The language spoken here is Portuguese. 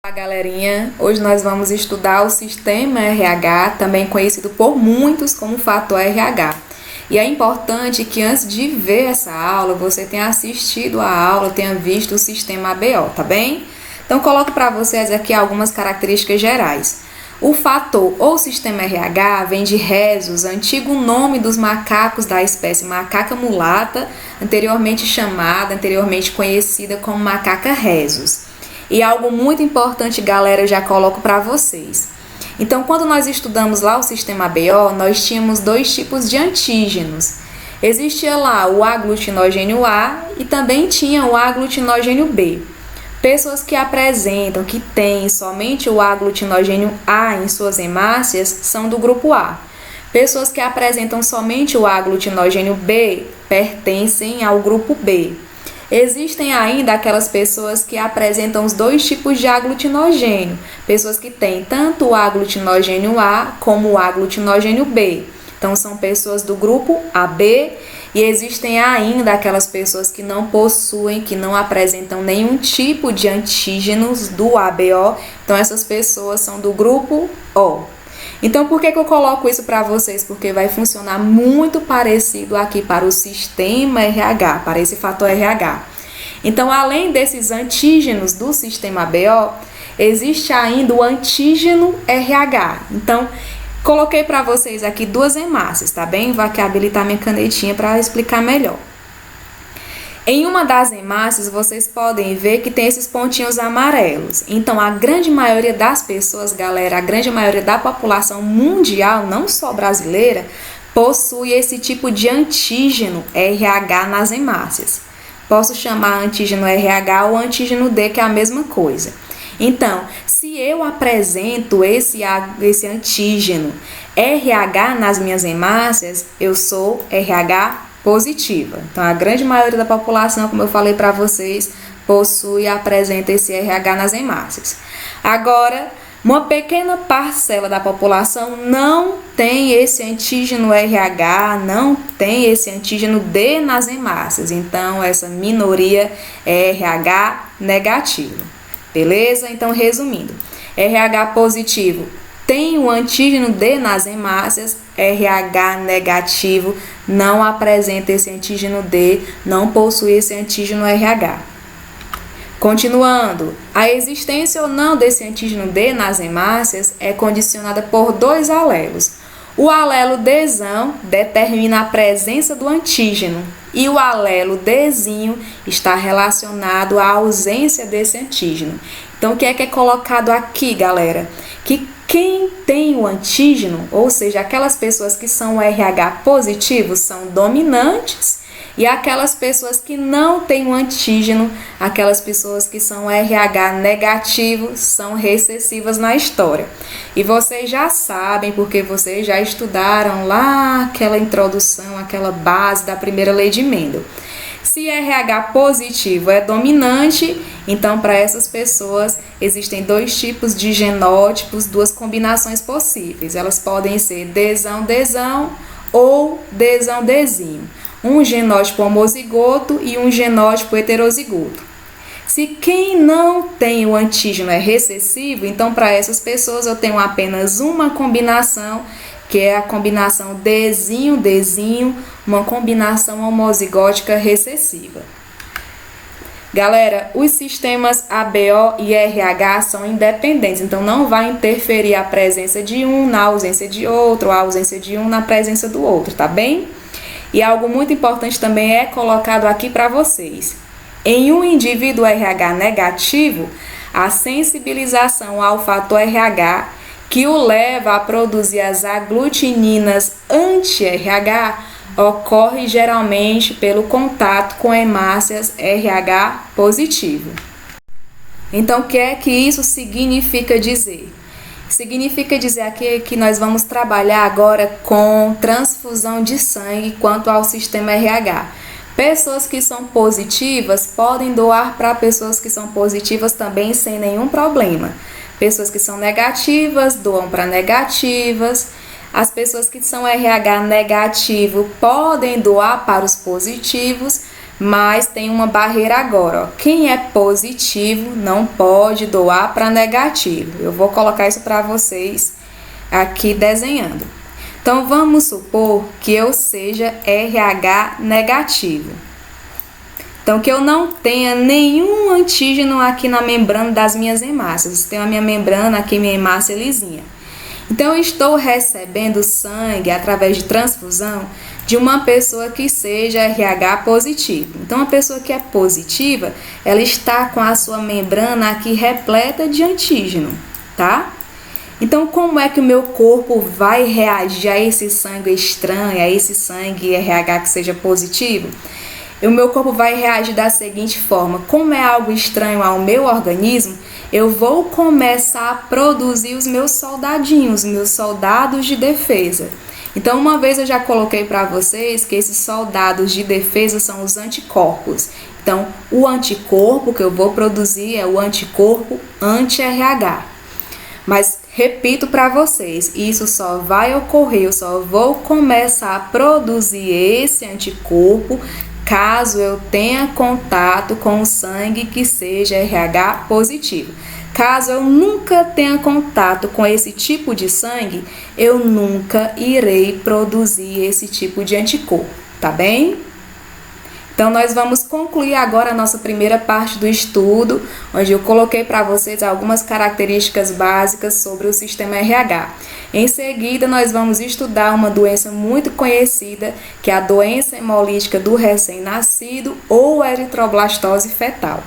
Olá, galerinha! Hoje nós vamos estudar o sistema RH, também conhecido por muitos como fator RH. E é importante que antes de ver essa aula, você tenha assistido a aula, tenha visto o sistema ABO, tá bem? Então, coloco para vocês aqui algumas características gerais. O fator ou sistema RH vem de rhesus, antigo nome dos macacos da espécie macaca mulata, anteriormente conhecida como macaca rhesus. E algo muito importante, galera, eu já coloco para vocês. Então, quando nós estudamos lá o sistema ABO, nós tínhamos dois tipos de antígenos. Existia lá o aglutinogênio A e também tinha o aglutinogênio B. Pessoas que apresentam, que têm somente o aglutinogênio A em suas hemácias são do grupo A. Pessoas que apresentam somente o aglutinogênio B pertencem ao grupo B. Existem ainda aquelas pessoas que apresentam os dois tipos de aglutinogênio, pessoas que têm tanto o aglutinogênio A como o aglutinogênio B. Então, são pessoas do grupo AB e existem ainda aquelas pessoas que não possuem, que não apresentam nenhum tipo de antígenos do ABO. Então, essas pessoas são do grupo O. Então, por que eu coloco isso para vocês? Porque vai funcionar muito parecido aqui para o sistema RH, para esse fator RH. Então, além desses antígenos do sistema ABO, existe ainda o antígeno RH. Então, coloquei para vocês aqui duas hemácias, tá bem? Vou aqui habilitar minha canetinha para explicar melhor. Em uma das hemácias, vocês podem ver que tem esses pontinhos amarelos. Então, a grande maioria das pessoas, galera, a grande maioria da população mundial, não só brasileira, possui esse tipo de antígeno RH nas hemácias. Posso chamar antígeno RH ou antígeno D, que é a mesma coisa. Então, se eu apresento esse antígeno RH nas minhas hemácias, eu sou RH positiva. Então, a grande maioria da população, como eu falei para vocês, possui e apresenta esse RH nas hemácias. Agora, uma pequena parcela da população não tem esse antígeno RH, não tem esse antígeno D nas hemácias. Então, essa minoria é RH negativo. Beleza? Então, resumindo, RH positivo tem o antígeno D nas hemácias, RH negativo não apresenta esse antígeno D, não possui esse antígeno RH. Continuando, a existência ou não desse antígeno D nas hemácias é condicionada por dois alelos. O alelo Dzão determina a presença do antígeno e o alelo Dzinho está relacionado à ausência desse antígeno. Então, o que é colocado aqui, galera? Que quem tem o antígeno, ou seja, aquelas pessoas que são RH positivos, são dominantes, e aquelas pessoas que não têm o antígeno, aquelas pessoas que são RH negativo, são recessivas na história. E vocês já sabem, porque vocês já estudaram lá aquela introdução, aquela base da primeira lei de Mendel. Se RH positivo é dominante, então para essas pessoas existem dois tipos de genótipos, duas combinações possíveis. Elas podem ser Dzão ou Dzão-Dzinho. Um genótipo homozigoto e um genótipo heterozigoto. Se quem não tem o antígeno é recessivo, então para essas pessoas eu tenho apenas uma combinação, que é a combinação Dzinho, uma combinação homozigótica recessiva. Galera, os sistemas ABO e RH são independentes, então não vai interferir a presença de um na ausência de outro, a ausência de um na presença do outro, tá bem? E algo muito importante também é colocado aqui para vocês. Em um indivíduo RH negativo, a sensibilização ao fator RH que o leva a produzir as aglutininas anti-RH ocorre geralmente pelo contato com hemácias RH positivo. Então, o que é que isso significa dizer? Significa dizer aqui que nós vamos trabalhar agora com transfusão de sangue quanto ao sistema RH. Pessoas que são positivas podem doar para pessoas que são positivas também sem nenhum problema. Pessoas que são negativas doam para negativas. As pessoas que são RH negativo podem doar para os positivos, Mas tem uma barreira agora, ó. Quem é positivo não pode doar para negativo. Eu vou colocar isso para vocês aqui desenhando. Então, vamos supor que eu seja RH negativo. Então, que eu não tenha nenhum antígeno aqui na membrana das minhas hemácias. Tenho a minha membrana aqui, minha hemácia lisinha. Então, eu estou recebendo sangue através de transfusão de uma pessoa que seja RH positivo. Então, a pessoa que é positiva, ela está com a sua membrana aqui repleta de antígeno, tá? Então, como é que o meu corpo vai reagir a esse sangue estranho, a esse sangue RH que seja positivo? O meu corpo vai reagir da seguinte forma: como é algo estranho ao meu organismo, eu vou começar a produzir os meus soldadinhos, meus soldados de defesa. Então, uma vez eu já coloquei para vocês que esses soldados de defesa são os anticorpos. Então, o anticorpo que eu vou produzir é o anticorpo anti-RH. Mas repito para vocês, isso só vai ocorrer, eu só vou começar a produzir esse anticorpo caso eu tenha contato com o sangue que seja RH positivo. Caso eu nunca tenha contato com esse tipo de sangue, eu nunca irei produzir esse tipo de anticorpo, tá bem? Então, nós vamos concluir agora a nossa primeira parte do estudo, onde eu coloquei para vocês algumas características básicas sobre o sistema RH. Em seguida, nós vamos estudar uma doença muito conhecida, que é a doença hemolítica do recém-nascido ou eritroblastose fetal.